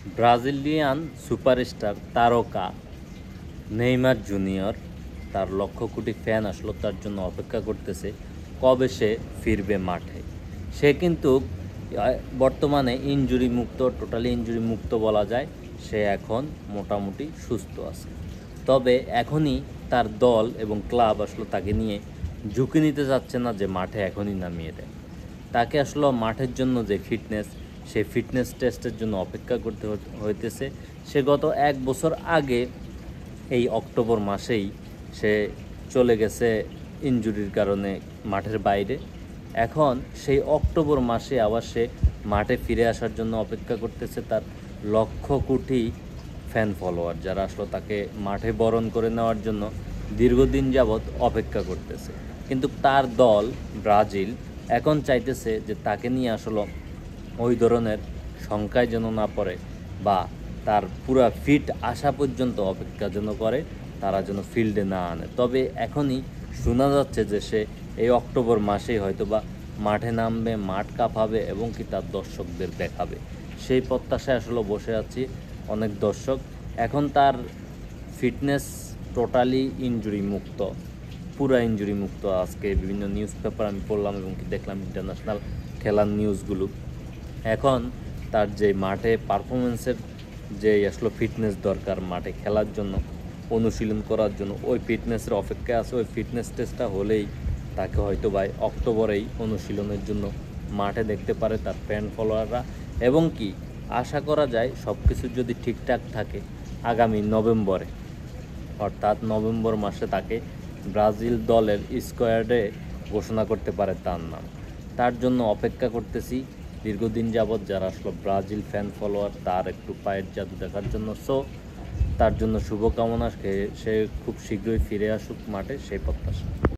Brazilian superstar তারকা Neymar junior তার lakh crore fan আসলো তার জন্য অপেক্ষা করতেছে কবে সে ফিরবে মাঠে। সে কিন্তু বর্তমানে ইনজুরি মুক্ত, টোটালি ইনজুরি মুক্ত বলা যায়। সে এখন মোটামুটি সুস্থ আছে, তবে এখনই তার দল এবং ক্লাব আসলে তাকে নিয়ে ঝুঁকি নিতে চাচ্ছে না যে মাঠে এখনই নামিয়ে দেয়। তাকে আসলে মাঠের জন্য যে ফিটনেস, সেই ফিটনেস টেস্টের জন্য অপেক্ষা করতে হইতেছে। সে গত 1 বছর আগে এই অক্টোবর মাসেই সে চলে গেছে ইনজুরির কারণে মাঠের বাইরে। এখন সেই অক্টোবর মাসে আবার সে মাঠে ফিরে আসার জন্য অপেক্ষা করতেছে তার লক্ষ কোটি ফ্যান ফলোয়ার, যারা আসলে তাকে মাঠে বরণ করে নেওয়ার জন্য দীর্ঘদিন যাবৎ অপেক্ষা করতেছে। কিন্তু তার দল ব্রাজিল এখন চাইতেছে যে তাকে নিয়ে আসলে ওই ধরনের শঙ্কায় যেন না পড়ে, বা তার পুরা ফিট আসা পর্যন্ত অপেক্ষা যেন করে, তারা যেন ফিল্ডে না আনে। তবে এখনই শোনা যাচ্ছে যে সে এই অক্টোবর মাসেই হয়তো বা মাঠে নামবে, মাঠ কাঁপাবে এবং কি তার দর্শকদের দেখাবে। সেই প্রত্যাশায় আসলে বসে আছি অনেক দর্শক। এখন তার ফিটনেস টোটালি ইনজুরি মুক্ত, পুরা ইনজুরি মুক্ত। আজকে বিভিন্ন নিউজ পেপার আমি পড়লাম এবং কি দেখলাম, ইন্টারন্যাশনাল খেলার নিউজগুলো। এখন তার যে মাঠে পারফরমেন্সের যে আসলে ফিটনেস দরকার মাঠে খেলার জন্য, অনুশীলন করার জন্য, ওই ফিটনেসের অপেক্ষায় আছে। ওই ফিটনেস টেস্টটা হলেই তাকে হয়তো বা অক্টোবরেই অনুশীলনের জন্য মাঠে দেখতে পারে তার ফ্যান ফলোয়াররা। এবং কি আশা করা যায় সব কিছু যদি ঠিকঠাক থাকে, আগামী নভেম্বরে, অর্থাৎ নভেম্বর মাসে তাকে ব্রাজিল দলের স্কোয়াডে ঘোষণা করতে পারে তার নাম। তার জন্য অপেক্ষা করতেছি দীর্ঘদিন যাবৎ, যারা আসলে ব্রাজিল ফ্যান ফলোয়ার, তার একটু পায়ের জাদু দেখার জন্য। সো তার জন্য শুভকামনা, সে খুব শীঘ্রই ফিরে আসুক মাঠে, সেই প্রত্যাশা।